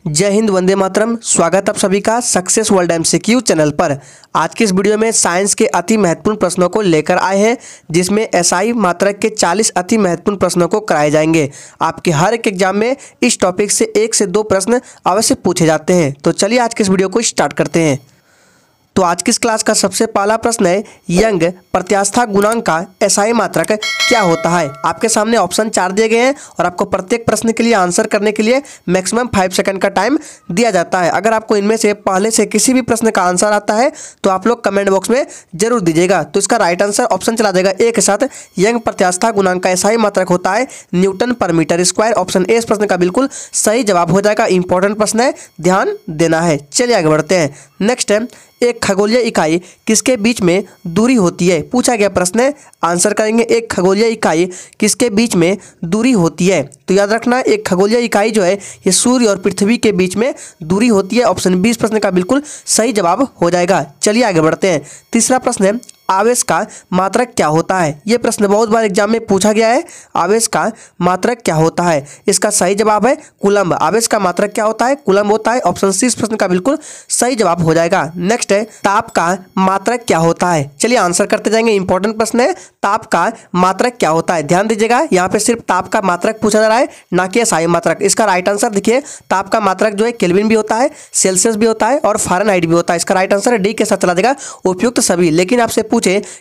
जय हिंद, वंदे मातरम। स्वागत आप सभी का सक्सेस वर्ल्ड एमसीक्यू चैनल पर। आज की इस वीडियो में साइंस के अति महत्वपूर्ण प्रश्नों को लेकर आए हैं, जिसमें एसआई मात्रक के 40 अति महत्वपूर्ण प्रश्नों को कराए जाएंगे। आपके हर एक एग्जाम में इस टॉपिक से 1 से 2 प्रश्न अवश्य पूछे जाते हैं। तो चलिए आज के इस वीडियो को स्टार्ट करते हैं। तो आज की इस क्लास का सबसे पहला प्रश्न है, यंग प्रत्यास्था गुणांक का एसआई मात्रक क्या होता है। आपके सामने ऑप्शन 4 दिए गए हैं और आपको प्रत्येक प्रश्न के लिए आंसर करने के लिए मैक्सिमम 5 सेकंड का टाइम दिया जाता है। अगर आपको इनमें से पहले से किसी भी प्रश्न का आंसर आता है तो आप लोग कमेंट बॉक्स में जरूर दीजिएगा। तो इसका राइट आंसर ऑप्शन चला जाएगा ए के साथ। यंग प्रत्यास्था गुणांक का एसआई मात्रक होता है न्यूटन पर मीटर स्क्वायर। ऑप्शन ए इस प्रश्न का बिल्कुल सही जवाब हो जाएगा। इंपॉर्टेंट प्रश्न है, ध्यान देना है। चलिए आगे बढ़ते हैं। नेक्स्ट है, एक खगोलीय इकाई किसके बीच में दूरी होती है। पूछा गया प्रश्न है, आंसर करेंगे। एक खगोलीय इकाई किसके बीच में दूरी होती है। तो याद रखना, एक खगोलीय इकाई जो है ये सूर्य और पृथ्वी के बीच में दूरी होती है। ऑप्शन बी इस प्रश्न का बिल्कुल सही जवाब हो जाएगा। चलिए आगे बढ़ते हैं। तीसरा प्रश्न है, आवेश का मात्रक क्या होता है। यह प्रश्न बहुत बार एग्जाम में पूछा गया है। आवेश का मात्रक क्या होता है। इसका सही जवाब है कूलम्ब। आवेश का मात्रक क्या होता है, कूलम्ब होता है। ऑप्शन सी इस प्रश्न का बिल्कुल सही जवाब हो जाएगा। नेक्स्ट है, ताप का मात्रक क्या होता है। चलिए आंसर करते जाएंगे। इंपॉर्टेंट प्रश्न है, ताप का मात्रक क्या होता है। ध्यान दीजिएगा, यहाँ पे सिर्फ ताप का मात्रक पूछा जा रहा है, ना कि एसआई मात्रक। इसका राइट आंसर देखिए, ताप का मात्रक जो है केल्विन भी होता है, सेल्सियस भी होता है और फ़ारेनहाइट भी होता है। इसका राइट आंसर डी के साथ चला जाएगा, उपयुक्त सभी। लेकिन आपसे पूछे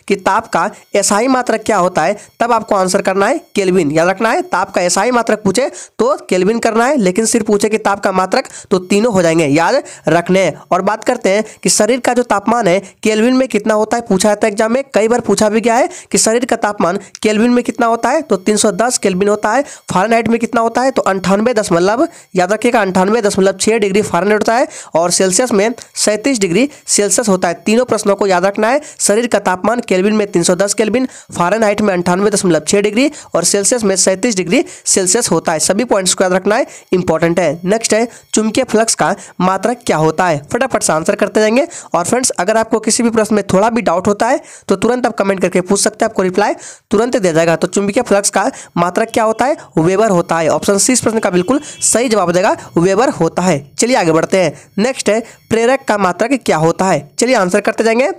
कि ताप का एसआई मात्रक क्या होता है, तब आपको आंसर करना है केल्विन। याद रखना है, ताप का एसआई मात्रक पूछे तो केल्विन करना है, लेकिन सिर्फ पूछे कि ताप का मात्रक तो तीनों हो जाएंगे, याद रखने हैं। और बात करते हैं कि शरीर का जो तापमान है केल्विन में कितना होता है। पूछा जाता है एग्जाम में, कई बार पूछा भी गया है कि शरीर का तापमान केल्विन में कितना होता है, तो 310 केल्विन होता है। फ़ारेनहाइट में कितना होता है, तो 98 याद रखिएगा 98.6 डिग्री फ़ारेनहाइट होता है। और सेल्सियस में 37 डिग्री सेल्सियस होता है। तीनों प्रश्नों को याद रखना है। शरीर का तापमान केल्विन में 310 केल्विन, फ़ारेनहाइट में 98.6 डिग्री और सेल्सियस में 37 डिग्री सेल्सियस होता है। सभी पॉइंट्स को याद रखना है, इंपॉर्टेंट है। नेक्स्ट है, चुंबकीय फ्लक्स का मात्रक क्या होता है। फटाफट से आंसर करते जाएंगे। और फ्रेंड्स, अगर आपको किसी भी प्रश्न में थोड़ा भी डाउट होता है तो तुरंत आप कमेंट करके पूछ सकते हैं, आपको रिप्लाई तुरंत दिया जाएगा। तो चुंबकीय फ्लक्स का मात्रक क्या होता है, वेबर होता है। ऑप्शन सी इस प्रश्न का बिल्कुल सही जवाब देगा, वेबर होता है। चलिए आगे बढ़ते हैं। नेक्स्ट है, प्रेरक का मात्रक क्या होता है। चलिए आंसर करते जाएंगे।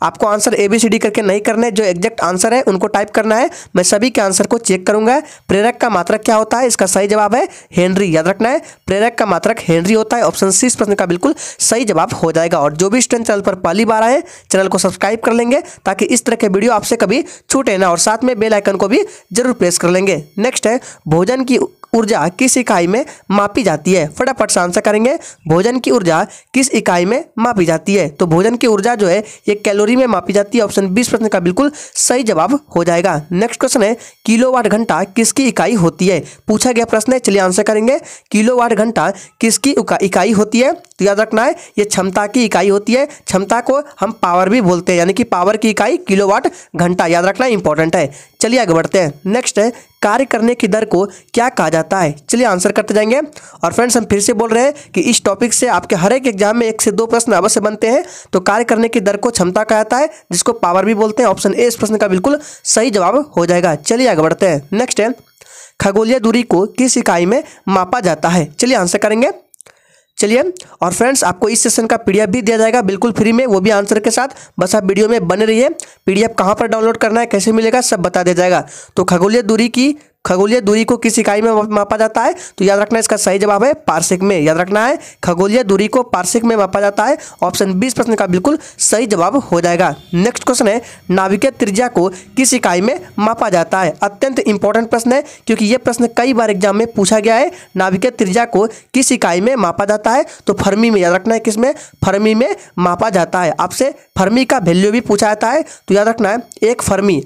आपको आंसर ABCD करके नहीं करने, जो एग्जैक्ट आंसर है उनको टाइप करना है। मैं सभी के आंसर को चेक करूंगा। प्रेरक का मात्रक क्या होता है, इसका सही जवाब है हेनरी। याद रखना है, प्रेरक का मात्रक हेनरी होता है। ऑप्शन सी इस प्रश्न का बिल्कुल सही जवाब हो जाएगा। और जो भी स्टूडेंट चैनल पर पहली बार आए, चैनल को सब्सक्राइब कर लेंगे ताकि इस तरह के वीडियो आपसे कभी छूटे ना, और साथ में बेल आइकन को भी जरूर प्रेस कर लेंगे। नेक्स्ट है, भोजन की ऊर्जा किस इकाई में मापी जाती है। फटाफट से आंसर करेंगे। भोजन की ऊर्जा किस इकाई में मापी जाती है। तो भोजन की ऊर्जा जो है ये कैलोरी में मापी जाती है। ऑप्शन 20 प्रश्न का बिल्कुल सही जवाब हो जाएगा। नेक्स्ट क्वेश्चन है, किलोवाट घंटा किसकी इकाई होती है। पूछा गया प्रश्न है, चलिए आंसर करेंगे। किलोवाट घंटा किसकी इकाई होती है। तो याद रखना है, ये क्षमता की इकाई होती है। क्षमता को हम पावर भी बोलते हैं, यानी कि पावर की इकाई किलोवाट घंटा। याद रखना इंपॉर्टेंट है। चलिए आगे बढ़ते हैं। नेक्स्ट है, कार्य करने की दर को क्या कहा जाता है। चलिए आंसर करते जाएंगे। और फ्रेंड्स, हम फिर से बोल रहे हैं कि इस टॉपिक से आपके हर एक एग्जाम में 1 से 2 प्रश्न अवश्य बनते हैं। तो कार्य करने की दर को क्षमता कहा जाता है, जिसको पावर भी बोलते हैं। ऑप्शन ए इस प्रश्न का बिल्कुल सही जवाब हो जाएगा। चलिए आगे बढ़ते हैं। नेक्स्ट है, खगोलीय दूरी को किस इकाई में मापा जाता है। चलिए आंसर करेंगे। चलिए, और फ्रेंड्स, आपको इस सेशन का PDF भी दिया जाएगा बिल्कुल फ्री में, वो भी आंसर के साथ। बस आप वीडियो में बने रहिए। PDF कहाँ पर डाउनलोड करना है, कैसे मिलेगा, सब बता दिया जाएगा। तो खगोलीय दूरी को किस इकाई में मापा जाता है। तो याद रखना, इसका सही जवाब है पार्सेक में। याद रखना है, खगोलीय दूरी को पार्सेक में मापा जाता है। ऑप्शन 20 प्रश्न का बिल्कुल सही जवाब हो जाएगा। नेक्स्ट क्वेश्चन है, नाभिकीय त्रिज्या को किस इकाई में मापा जाता है। अत्यंत इंपॉर्टेंट प्रश्न है, क्योंकि यह प्रश्न कई बार एग्जाम में पूछा गया है। नाभिकीय त्रिज्या को किस इकाई में मापा जाता है, तो फर्मी में। याद रखना है, किसमें, फर्मी में मापा जाता है। आपसे फर्मी का वैल्यू भी पूछा जाता है। तो याद रखना है, एक फर्मी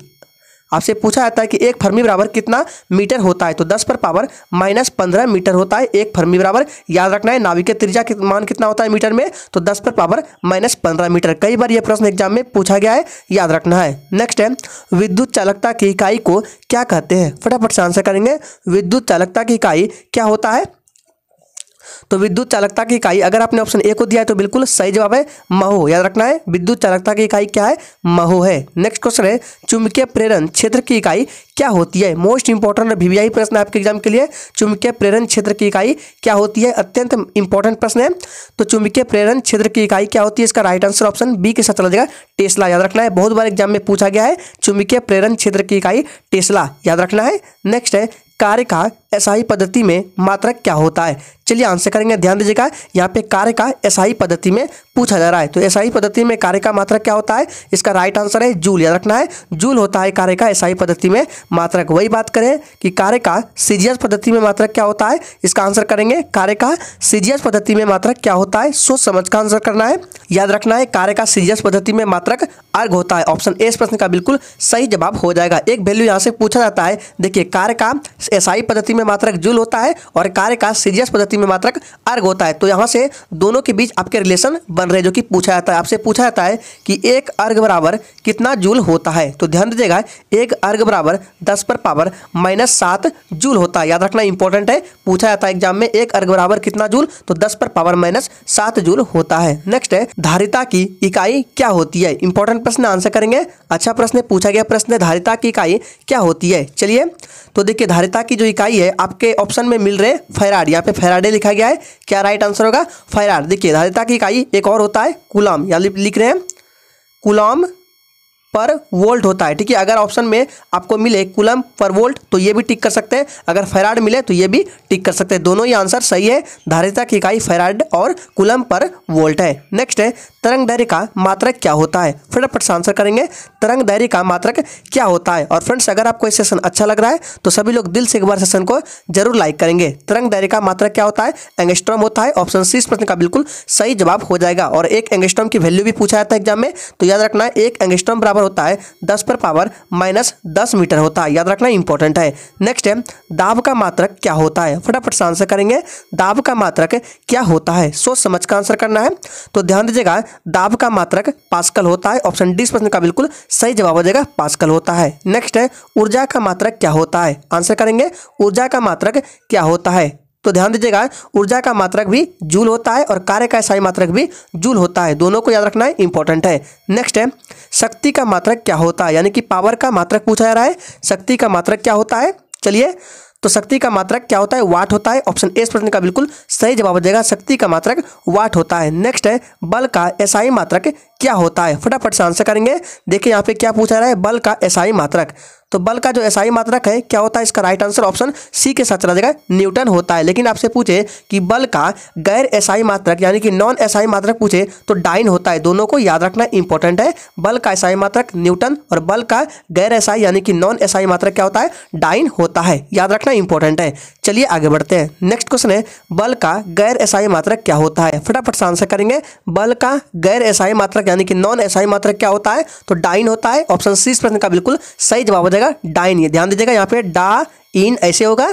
आपसे पूछा जाता है कि एक फर्मी बराबर कितना मीटर होता है। तो 10⁻⁻15 मीटर होता है एक फर्मी बराबर। याद रखना है, नाभिकीय त्रिज्या मान कितना होता है मीटर में, तो 10⁻⁻15 मीटर। कई बार यह प्रश्न एग्जाम में पूछा गया है, याद रखना है। नेक्स्ट है, विद्युत चालकता की इकाई को क्या कहते हैं। फटाफट से आंसर करेंगे। विद्युत चालकता की इकाई क्या होता है। तो विद्युत चालकता की इकाई अगर आपने ऑप्शन ए को दिया है तो बिल्कुल सही जवाब है महो। याद रखना है, विद्युत चालकता की इकाई क्या है, महो है। नेक्स्ट क्वेश्चन है चुंबकीय प्रेरण क्षेत्र की इकाई क्या होती है। मोस्ट इंपॉर्टेंट वीवीआई प्रश्न आपके एग्जाम के लिए, चुंबकीय प्रेरण क्षेत्र की इकाई क्या होती है, अत्यंत इंपॉर्टेंट प्रश्न है। तो चुंबकीय प्रेरण क्षेत्र की इकाई क्या होती है, इसका राइट आंसर ऑप्शन बी के साथ चला जाएगा टेस्ला। याद रखना है, बहुत बार एग्जाम में पूछा गया है, चुंबकीय प्रेरण क्षेत्र की इकाई टेस्ला, याद रखना है। नेक्स्ट है कार्य का एसआई पद्धति में मात्रक क्या होता है। चलिए आंसर करेंगे, ध्यान दीजिएगा, यहाँ पे कार्य का एसआई पद्धति में पूछा जा रहा है। तो एसआई पद्धति में कार्य का मात्रक क्या होता है, इसका राइट आंसर है जूल। याद रखना है, जूल होता है कार्य का एसआई पद्धति में मात्रक। वही बात करें कि कार्य का सीजीएस पद्धति में मात्रक क्या होता है, इसका आंसर करेंगे कार्य का सीजीएस पद्धति में मात्रक क्या होता है, सोच समझ का आंसर करना है। याद रखना है, कार्य का सीजीएस पद्धति में मात्रक अर्घ होता है। ऑप्शन ए इस प्रश्न का बिल्कुल सही जवाब हो जाएगा। एक वैल्यू यहाँ से पूछा जाता है, देखिए कार्य का एसआई पद्धति में मात्रक जूल होता है और कार्य का सीजीएस पद्धति में मात्रक अर्घ होता है। तो यहाँ से दोनों के बीच आपके रिलेशन बन रहे, जो कि पूछा जाता है, आपसे पूछा जाता है कि एक अर्घ बराबर कितना जूल होता है। तो ध्यान दीजिएगा, एक अर्घ बराबर 10 पर पावर -7 जूल होता है। याद रखना इंपॉर्टेंट है, पूछा जाता है एग्जाम में, एक अर्घ बराबर कितना जूल, तो 10 पर पावर -7 जूल होता है। नेक्स्ट है धारिता की इकाई क्या होती है। इंपॉर्टेंट प्रश्न, आंसर करेंगे, अच्छा प्रश्न पूछा गया प्रश्न है, धारिता की इकाई क्या होती है। चलिए तो देखिए धारिता की जो इकाई है आपके ऑप्शन में मिल रहे फैराड, यहाँ पे फैराडे लिखा गया है, क्या राइट आंसर होगा, फैराड। देखिए धारिता की इकाई एक और होता है कूलम, यहाँ लिख रहे हैं कूलम पर वोल्ट होता है। ठीक है, अगर ऑप्शन में आपको मिले कूलम पर वोल्ट तो ये भी टिक कर सकते हैं, अगर फैराड मिले तो ये भी टिक कर सकते हैं, दोनों ही आंसर सही है। धारिता की इकाई फैराड और कूलम पर वोल्ट है। नेक्स्ट है तरंग दैर्घ्य का मात्रक क्या होता है। फटाफट से आंसर करेंगे, तरंग दैर्घ्य का मात्रक क्या होता है। और फ्रेंड्स अगर आपको ये सेशन अच्छा लग रहा है तो सभी लोग दिल से एक बार सेशन को जरूर लाइक करेंगे। तरंग दैर्घ्य का मात्रक क्या होता है, एंगस्ट्रॉम होता है। ऑप्शन सी इस प्रश्न का बिल्कुल सही जवाब हो जाएगा। और एक एंगस्ट्रॉम की वैल्यू भी पूछा जाता है एग्जाम में, तो याद रखना है एक एंगस्ट्रॉम बराबर होता है 10 पर पावर -10 मीटर होता है। याद रखना इंपॉर्टेंट है। नेक्स्ट है दाब का मात्रक क्या होता है। फटाफट से आंसर करेंगे, दाब का मात्रक क्या होता है, सोच समझ का आंसर करना है। तो ध्यान दीजिएगा, दाब का मात्रक पास्कल होता है। ऑप्शन डी इस प्रश्न का बिल्कुल सही जवाब हो जाएगा, पास्कल होता है। नेक्स्ट है ऊर्जा का मात्रक क्या होता है। आंसर करेंगे ऊर्जा का मात्रक क्या होता है। तो ध्यान दीजिएगा, ऊर्जा का मात्रक भी जूल होता है और कार्य का एसआई मात्रक भी जूल होता है, दोनों को याद रखना है, इंपॉर्टेंट है। नेक्स्ट है शक्ति का मात्रक क्या होता है, यानी कि पावर का मात्रक पूछा जा रहा है, शक्ति का मात्रक क्या होता है। चलिए तो शक्ति का मात्रक क्या होता है, वाट होता है। ऑप्शन ए इस प्रश्न का बिल्कुल सही जवाब हो जाएगा, शक्ति का मात्रक वाट होता है। नेक्स्ट है बल का एसआई मात्रक क्या होता है। फटाफट से आंसर करेंगे, देखिए यहाँ पे क्या पूछा जा रहा है, बल का एसआई मात्रक। तो बल का जो एसआई मात्रक है क्या होता है, इसका राइट आंसर ऑप्शन सी के साथ चला जाएगा, न्यूटन होता है। लेकिन आपसे पूछे कि बल का गैर एसआई मात्रक यानी कि नॉन एसआई मात्रक पूछे तो डाइन होता है, दोनों को याद रखना इंपॉर्टेंट है। बल का एसआई मात्रक न्यूटन और बल का गैर एसआई यानी कि नॉन एसआई मात्रक क्या होता है, डाइन होता है, याद रखना इंपॉर्टेंट है। चलिए आगे बढ़ते हैं। नेक्स्ट क्वेश्चन है बल का गैर एसआई मात्रक क्या होता है। फटाफट से आंसर करेंगे, बल का गैर एसआई मात्रक यानी कि नॉन एसआई मात्रक क्या होता है, तो डाइन होता है। ऑप्शन सी इस प्रश्न का बिल्कुल सही जवाब हो जाएगा, डाइन। ये ध्यान दीजिएगा, यहाँ पे डा इन ऐसे होगा,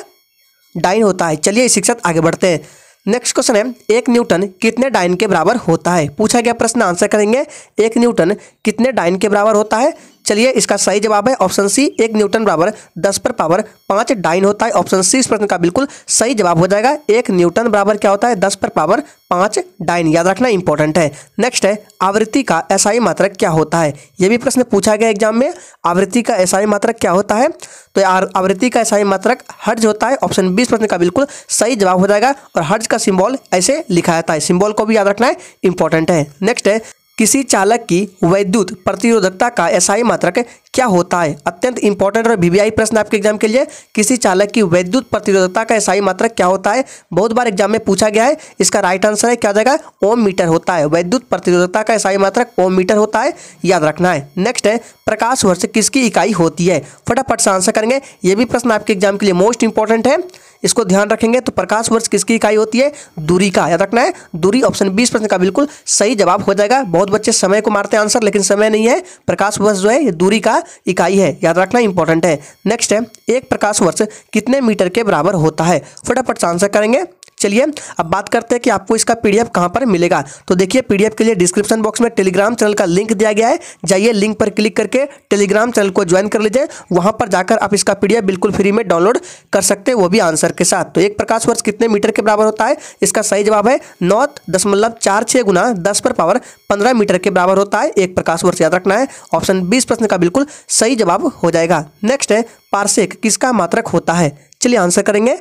डाइन होता है। चलिए इसी के साथ आगे बढ़ते हैं। नेक्स्ट क्वेश्चन है 1 न्यूटन कितने डाइन के बराबर होता है। पूछा गया प्रश्न, आंसर करेंगे 1 न्यूटन कितने डाइन के बराबर होता है। चलिए इसका सही जवाब है ऑप्शन सी, 1 न्यूटन बराबर 10 पर पावर 5 डाइन होता है। ऑप्शन सी इस प्रश्न का बिल्कुल सही जवाब हो जाएगा, 1 न्यूटन बराबर क्या होता है, 10 पर पावर 5 डाइन, याद रखना इंपॉर्टेंट है। नेक्स्ट है आवृत्ति का एसआई मात्रक क्या होता है। यह भी प्रश्न पूछा गया एग्जाम में, आवृत्ति का एसआई मात्रक क्या होता है। तो आवृत्ति का एसआई मात्रक हर्ट्ज होता है। ऑप्शन बी इस प्रश्न का बिल्कुल सही जवाब हो जाएगा और हर्ट्ज का सिंबल ऐसे लिखा जाता है, सिंबल को भी याद रखना है, इंपॉर्टेंट है। नेक्स्ट है किसी चालक की वैद्युत प्रतिरोधकता का एसआई मात्रक क्या होता है। अत्यंत इंपॉर्टेंट और वीवीआई प्रश्न आपके एग्जाम के लिए, किसी चालक की वैद्युत प्रतिरोधकता का एसआई मात्रक क्या होता है, बहुत बार एग्जाम में पूछा गया है। इसका राइट आंसर है क्या हो जाएगा, ओम मीटर होता है। वैद्युत प्रतिरोधकता का एसआई मात्रक ओम मीटर होता है, याद रखना है। नेक्स्ट है प्रकाश वर्ष किसकी इकाई होती है। फटाफट से आंसर करेंगे, ये भी प्रश्न आपके एग्जाम के लिए मोस्ट इंपॉर्टेंट है, इसको ध्यान रखेंगे। तो प्रकाश वर्ष किसकी इकाई होती है, दूरी का, याद रखना है दूरी। ऑप्शन 20 प्रश्न का बिल्कुल सही जवाब हो जाएगा। बहुत बच्चे समय को मारते हैं आंसर, लेकिन समय नहीं है, प्रकाश वर्ष जो है ये दूरी का इकाई है, याद रखना इंपॉर्टेंट है। नेक्स्ट है एक प्रकाश वर्ष कितने मीटर के बराबर होता है। फटाफट से आंसर करेंगे, चलिए अब बात करते हैं कि आपको इसका पीडीएफ कहां पर मिलेगा। तो देखिए पीडीएफ के लिए डिस्क्रिप्शन बॉक्स में टेलीग्राम चैनल का लिंक दिया गया है, जाइए लिंक पर क्लिक करके टेलीग्राम चैनल को ज्वाइन कर लीजिए। वहां पर जाकर आप इसका पीडीएफ बिल्कुल फ्री में डाउनलोड कर सकते हैं, वो भी आंसर के साथ। तो एक प्रकाश वर्ष कितने मीटर के बराबर होता है? इसका सही जवाब है 9.46 गुना 10 पर पावर 15 मीटर के बराबर होता है एक प्रकाश वर्ष, याद रखना है। ऑप्शन 20 प्रश्न का बिल्कुल सही जवाब हो जाएगा। नेक्स्ट है पारसेक किसका मात्रक होता है? चलिए आंसर करेंगे।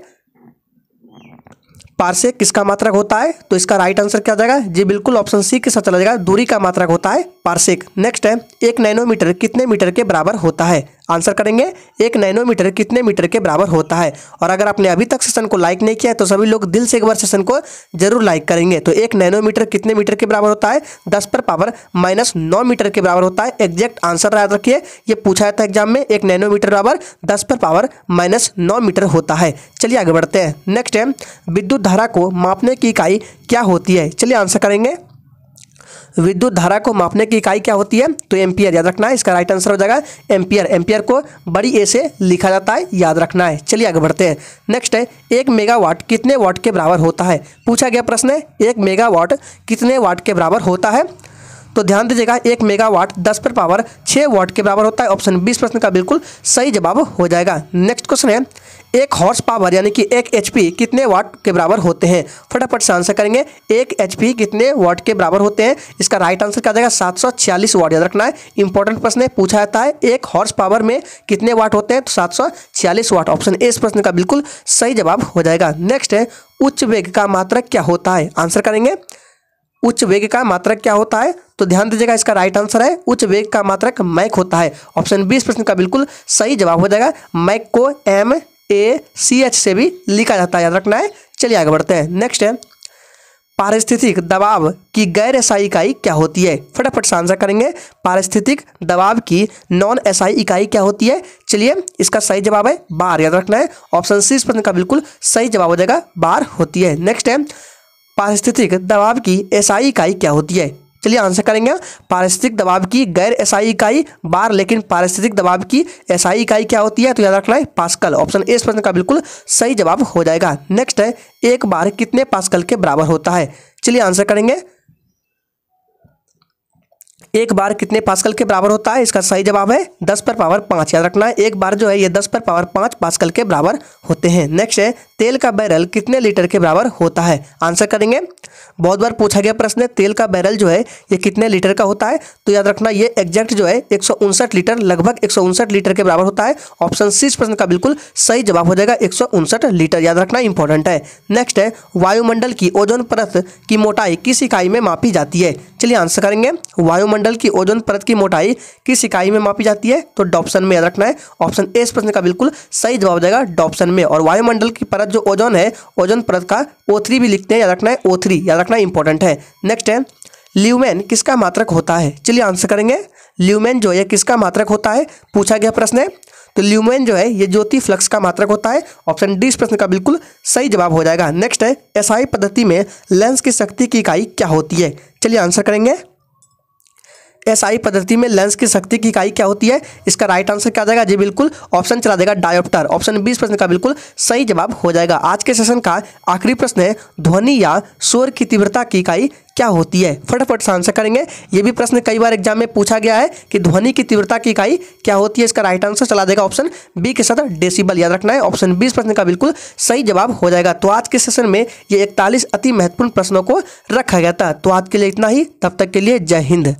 पारसेक किसका मात्रक होता है? तो इसका राइट आंसर क्या हो जाएगा? जी बिल्कुल ऑप्शन सी के साथ चला जाएगा, दूरी का मात्रक होता है पारसेक। नेक्स्ट है 1 नैनोमीटर कितने मीटर के बराबर होता है? आंसर करेंगे 1 नैनोमीटर कितने मीटर के बराबर होता है। और अगर आपने अभी तक सेशन को लाइक नहीं किया है तो सभी लोग दिल से एक बार सेशन को जरूर लाइक करेंगे। तो 1 नैनोमीटर कितने मीटर के बराबर होता है? 10 पर पावर -9 मीटर के बराबर होता है। एग्जैक्ट आंसर याद रखिए, ये पूछा था एग्जाम में। 1 नैनोमीटर बराबर 10 पर पावर -9 मीटर होता है। चलिए आगे बढ़ते हैं। नेक्स्ट है विद्युत धारा को मापने की इकाई क्या होती है? चलिए आंसर करेंगे। विद्युत धारा को मापने की इकाई क्या होती है? तो एम्पियर, याद रखना है। इसका राइट आंसर हो जाएगा एम्पियर। एम्पियर को बड़ी ए से लिखा जाता है, याद रखना है। चलिए आगे बढ़ते हैं। नेक्स्ट है 1 मेगावाट कितने वाट के बराबर होता है? पूछा गया प्रश्न है 1 मेगावाट कितने वाट के बराबर होता है। तो ध्यान दीजिएगा 1 मेगावाट 10 पर पावर 6 वाट के बराबर होता है। ऑप्शन 20 प्रश्न का बिल्कुल सही जवाब हो जाएगा। नेक्स्ट क्वेश्चन है 1 हॉर्स पावर यानी कि 1 HP कितने वाट के बराबर होते हैं? फटाफट से आंसर करेंगे। 1 HP कितने वाट के बराबर होते हैं? इसका राइट आंसर क्या जाएगा? 746 वाट, याद रखना है। इंपॉर्टेंट प्रश्न है, पूछा जाता है 1 हॉर्स पावर में कितने वाट होते हैं? तो 746 वाट। ऑप्शन ए इस प्रश्न का बिल्कुल सही जवाब हो जाएगा। नेक्स्ट है उच्च वेग का मात्रक क्या होता है? आंसर करेंगे उच्च वेग का मात्रक क्या होता है? तो ध्यान दीजिएगा इसका राइट आंसर है उच्च वेग का मात्रक मैक होता है। ऑप्शन 20 प्रश्न का बिल्कुल सही जवाब हो जाएगा। मैक को MACH से भी लिखा जाता है, याद रखना है। चलिए आगे बढ़ते हैं। नेक्स्ट है पारिस्थितिक दबाव की गैर एसआई इकाई क्या होती है? फटाफट से आंसर करेंगे। पारिस्थितिक दबाव की नॉन एसआई इकाई क्या होती है? चलिए इसका सही जवाब है बार, याद रखना है। ऑप्शन सी इस प्रश्न का बिल्कुल सही जवाब हो जाएगा, बार होती है। नेक्स्ट है पारिस्थितिक दबाव की एसआई इकाई क्या होती है? चलिए आंसर करेंगे। पारिस्थितिक दबाव की गैर एसआई इकाई बार, लेकिन पारिस्थितिक दबाव की एसआई इकाई क्या होती है? तो याद रखना है पास्कल। ऑप्शन ए इस प्रश्न का बिल्कुल सही जवाब हो जाएगा। नेक्स्ट है 1 बार कितने पास्कल के बराबर होता है? चलिए आंसर करेंगे। 1 बार कितने पास्कल के बराबर होता है? इसका सही जवाब है 10 पर पावर 5, याद रखना है। 1 बार जो है ये 10 पर पावर 5 पास्कल के बराबर होते हैं। नेक्स्ट है तेल का बैरल कितने लीटर के बराबर होता है? आंसर करेंगे। बहुत बार पूछा गया प्रश्न है तेल का बैरल जो है ये कितने लीटर का होता है? तो याद रखना ये एग्जैक्ट जो है 159 लीटर, लगभग 159 लीटर के बराबर होता है। ऑप्शन सी इस प्रश्न का बिल्कुल सही जवाब हो जाएगा 159 लीटर, याद रखना इंपॉर्टेंट है। नेक्स्ट है वायुमंडल की ओजोन परत की मोटाई किस इकाई में मापी जाती है? चलिए आंसर करेंगे। वायुमंडल की ओजोन परत की मोटाई किस इकाई में मापी जाती है? तो डॉप्सन में, याद रखना है। ऑप्शन ए इस प्रश्न का बिल्कुल सही जवाब हो जाएगा डॉप्सन में। और वायुमंडल की परत जो ओजोन है, ओजोन परत का O3 भी लिखते हैं, याद रखना है O3, याद रखना इंपॉर्टेंट है। नेक्स्ट है ल्यूमेन किसका मात्रक होता है? चलिए आंसर करेंगे। ल्यूमेन जो है किसका मात्रक होता है? पूछा गया प्रश्न है। तो ल्यूमेन जो है ये ज्योति फ्लक्स का मात्रक होता है। ऑप्शन डी इस प्रश्न का बिल्कुल सही जवाब हो जाएगा। नेक्स्ट है एसआई पद्धति में लेंस की शक्ति की इकाई क्या होती है? चलिए आंसर करेंगे। एसआई पद्धति में लेंस की शक्ति की इकाई क्या होती है? इसका राइट आंसर क्या जाएगा? जी बिल्कुल ऑप्शन चला देगा डायोप्टर। ऑप्शन 20 प्रश्न का बिल्कुल सही जवाब हो जाएगा। आज के सेशन का आखिरी प्रश्न है ध्वनि या शोर की तीव्रता की इकाई क्या होती है? फटाफट से आंसर करेंगे। ये भी प्रश्न कई बार एग्जाम में पूछा गया है कि ध्वनि की तीव्रता की इकाई क्या होती है। इसका राइट आंसर चला देगा ऑप्शन बी के साथ डेसिबल, याद रखना है। ऑप्शन 20 प्रश्न का बिल्कुल सही जवाब हो जाएगा। तो आज के सेशन में ये 41 अति महत्वपूर्ण प्रश्नों को रखा गया था। तो आज के लिए इतना ही, तब तक के लिए जय हिंद।